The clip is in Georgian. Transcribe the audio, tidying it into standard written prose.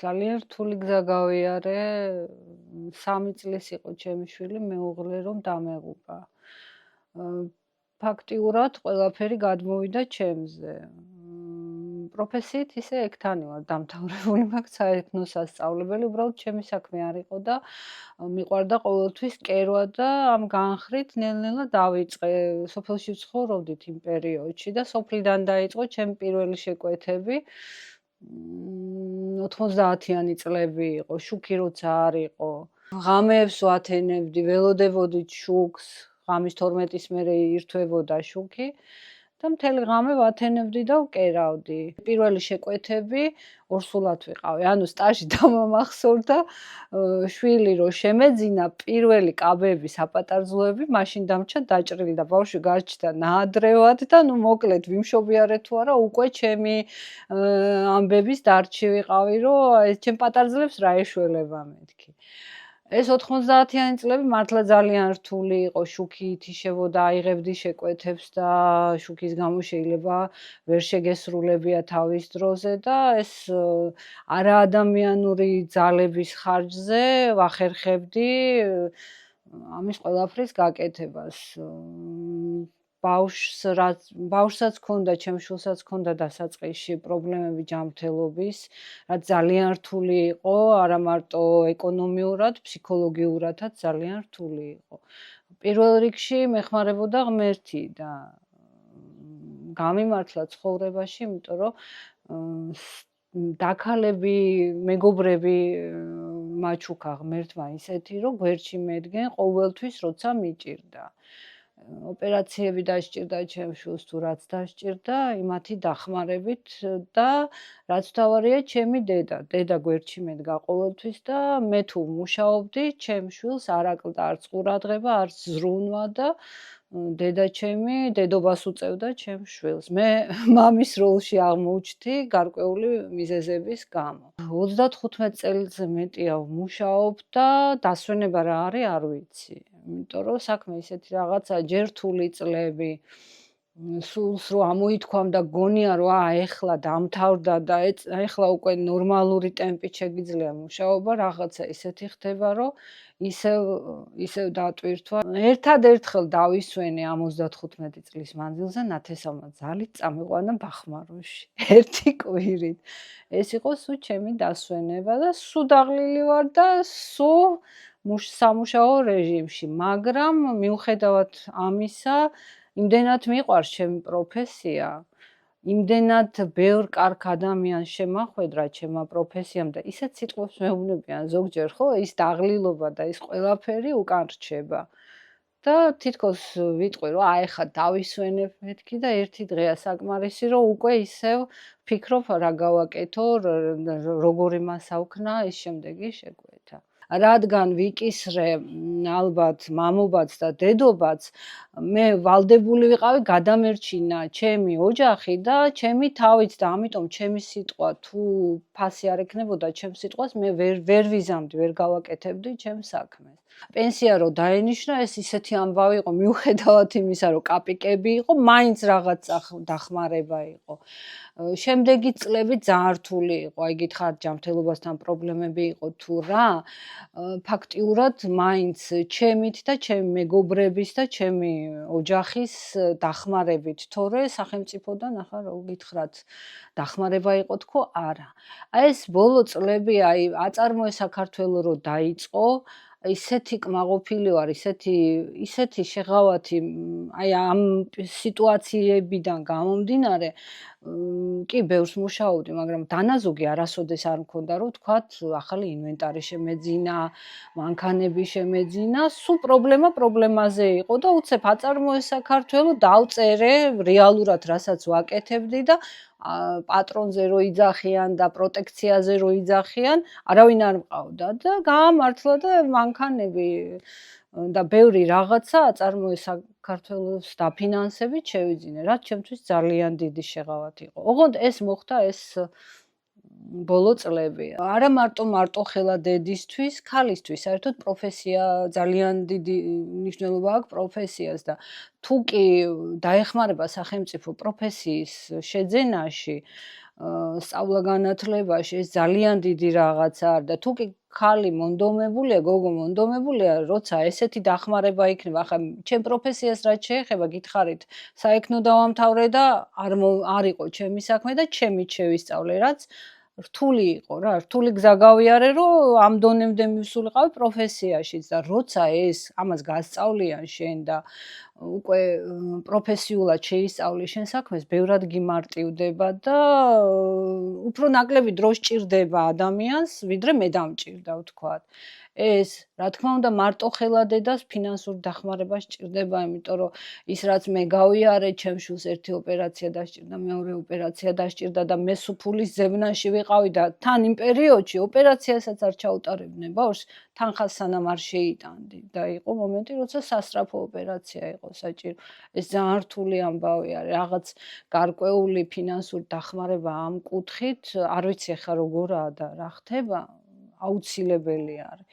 ძალიან რთული გზა გავიარე. 3 წლის იყო ჩემი შვილი, მეუღლე რომ დამეღუპა. ფაქტიურად ყველაფერი გადმოვიდა ჩემზე. პროფესიით ისე ექთანი ვარ დამთავრებული, მაქვს საექნო სასწავლებელი, უბრალოდ ჩემი საქმე არ იყო და მიყვარდა ყოველთვის კერვა და ამ განხრით ნელ-ნელა დავიწყე. სოფელში ვცხოვრობდით იმ პერიოდში და სოფლიდან დაიწყო ჩემი პირველი შეკვეთები. 90-იანი წლები იყო, შუქი როცა არ იყო. ღამეებს ვათენებდი, ველოდებოდით შუქს, ღამის 12-ის მერე ირთვებოდა შუქი და მთელი ღამე ვათენებდი და ვკერავდი. პირველი შეკვეთები ორსულად ვიყავი, ანუ სტაჟი დამამახსოვრდა, შვილი რო შემეძინა, პირველი კაბები, საპატარძლოები, მაშინ დამრჩა დაჭრილი და ბავშვი გარჩდა ნაადრევად და ნუ მოკლედ ვიმშობიარე თუ არა, უკვე ჩემი ამბების დარჩი ვიყავი, რომ ჩემ პატარძლებს რა ეშველება მეთქი. ეს 90-იანი წლები მართლა ძალიან რთული იყო, შუქი ითიშებოდა, აიღებდი შეკვეთებს და შუქის გამო შეიძლება ვერ შეგესრულებია თავის დროზე და ეს არაადამიანური ძალების ხარჯზე ვახერხებდი ამის ყველაფრის გაკეთებას. ბავშვსაც ჰქონდა, ჩემ შვილსაც ჰქონდა დასაწყისში პრობლემები ჯანმრთელობის, რაც ძალიან რთული იყო, არა მარტო ეკონომიურად, ფსიქოლოგიურადაც ძალიან რთული იყო. პირველ რიგში მეხმარებოდა ღმერთი და გამიმართლა ცხოვრებაში, იმიტომ რომ დაქალები, მეგობრები მაჩუქა ღმერთმა ისეთი, რომ გვერდში მედგენ ყოველთვის, როცა მიჭირდა. ოპერაციები დასჭირდა ჩემს შვილს თუ რაც დასჭირდა, იმათი დახმარებით და რაც მთავარია, ჩემი დედა გვერდში მედგა ყოველთვის და მე თუ მუშაობდი, ჩემს შვილს არ აკლდა არც ყურადღება, არც ზრუნვა და დედა ჩემი დედობას უწევდა ჩემს შვილს. მე მამის როლში აღმოჩნდი გარკვეული მიზეზების გამო. 35 წელზე მეტია ვმუშაობ და დასვენება რა არის არ ვიცი. იმიტომ რომ საქმე ისეთი რაღაცა, ჯერ რთული წლები, სულს რო ამოითქვამ და გონია რომ ეხლა დამთავრდა და ეხლა უკვე ნორმალური ტემპით შეგიძლია მუშაობა, რაღაცა ისეთი ხდება, რომ ისევ დატვირთვა. ერთადერთხელ დავისვენე ამ 35 წლის მანძილზე ნათესავმა ძალით წამიყვანა ბახმაროში. ერთი კვირით. ეს იყო სულ ჩემი დასვენება და სულ დაღლილი ვარ და სულ სამუშაო რეჟიმში, მაგრამ მიუხედავად ამისა, იმდენად მიყვარს ჩემი პროფესია, იმდენად ბევრ კარგ ადამიანს შემახვედრა ჩემმა პროფესიამ და ისეთ სიტყვებს მეუბნებიან ზოგჯერ, ხო, ის დაღლილობა და ის ყველაფერი უკან რჩება. და თითქოს ვიტყვი, რომ ეხლა დავისვენებ მეთქი და ერთი დღეა საკმარისი, რომ უკვე ისევ ვფიქრობ რა გავაკეთო, როგორი მასა ვქნა, ის შემდეგი შეკვეთა. რადგან ვიკისრე ალბათ მამობაც და დედობაც, მე ვალდებული ვიყავი გადამერჩინა ჩემი ოჯახი და ჩემი თავით და ამიტომ ჩემი სიტყვა თუ ფასი არ ექნებოდა ჩემს სიტყვას, მე ვერ ვიზამდი, ვერ გავაკეთებდი ჩემს საქმეს. პენსია რო დაენიშნა, ეს ისეთი ამბავი იყო, მიუხედავად იმისა, რომ კაპიკები იყო, მაინც რაღაც დახმარება იყო. შემდეგი წლები ძალიან რთული იყო, აი გითხარით ჯანმრთელობასთან პრობლემები იყო თუ რა, ფაქტიურად მაინც ჩემით და ჩემი მეგობრების და ჩემი ოჯახის დახმარებით, თორე სახელმწიფოდან ახლა რო გითხრათ, დახმარება იყო თქო, არა. აი ეს ბოლო წლები, აი აწარმოე საქართველო რო დაიწყო, ისეთი კმაყოფილი ვარ, ისეთი შეღავათი, აი ამ სიტუაციებიდან გამომდინარე, კი ბევრს მუშაობდი, მაგრამ დანაზოგი არასოდეს არ მქონდა, რომ ვთქვათ, ახალი ინვენტარი შემეძინა, მანქანები შემეძინა, სულ პრობლემაზე იყო და უცებ აწარმოე საქართველო დავწერე რეალურად რასაც ვაკეთებდი და პატრონზე რო იძახიან და პროტექციაზე რო იძახიან, არავინ არ მყავდა და გაამართლა და მანქანები და ბევრი რაღაცა აწარმოე საქართველოს დაფინანსებით შევიძინე, რაც ჩემთვის ძალიან დიდი შეღავათი იყო. ოღონდ ეს მოხდა ეს ბოლო წლები. არა მარტო ხელა დედისთვის, ქალისთვის, საერთოდ პროფესია ძალიან დიდი მნიშვნელობა აქვს პროფესიას და თუ კი დაეხმარება სახელმწიფო პროფესიის შეძენაში, სწავლა-განათლებაში ეს ძალიან დიდი რაღაცა არის და თუ კი ხალი მონდომებულია, გოგო მონდომებულია, როცა ესეთი დახმარება იქნება, ახლა ჩემ პროფესიას რაც შეეხება, გითხარით, საექნო დავამთავრე და არ იყო ჩემი საქმე და ჩემით შევისწავლე, რაც რთული იყო რა, რთული გზა გავიარე, რომ ამ დონემდე მივსულიყავი პროფესიაშიც და როცა ამას გასწავლიან შენ და უკვე პროფესიულად შეისწავლი შენ საქმეს, ბევრად გიმარტივდება და უფრო ნაკლები დრო სჭირდება ადამიანს, ვიდრე მე დამჭირდა ვთქვათ. ეს, რა თქმა უნდა, მარტოხელა დედას ფინანსური დახმარება სჭირდება, იმიტომ რომ ის რაც მე გავიარე, ჩემ შვილს ერთი ოპერაცია დასჭირდა, მეორე ოპერაცია დასჭირდა და მე სუფულის ზევნაში ვიყავი და თან იმ პერიოდში ოპერაციასაც არ ჩაუტარებდნენ ბავშვს, თანხას სანამ არ შეიტანდი და იყო მომენტი, როცა სასწრაფო ოპერაცია იყო საჭირო. ეს ძალიან რთული ამბავი არის, რაღაც გარკვეული ფინანსური დახმარება ამ კუთხით, არ ვიცი ახლა როგორაა და რა ხდება, აუცილებელი არის.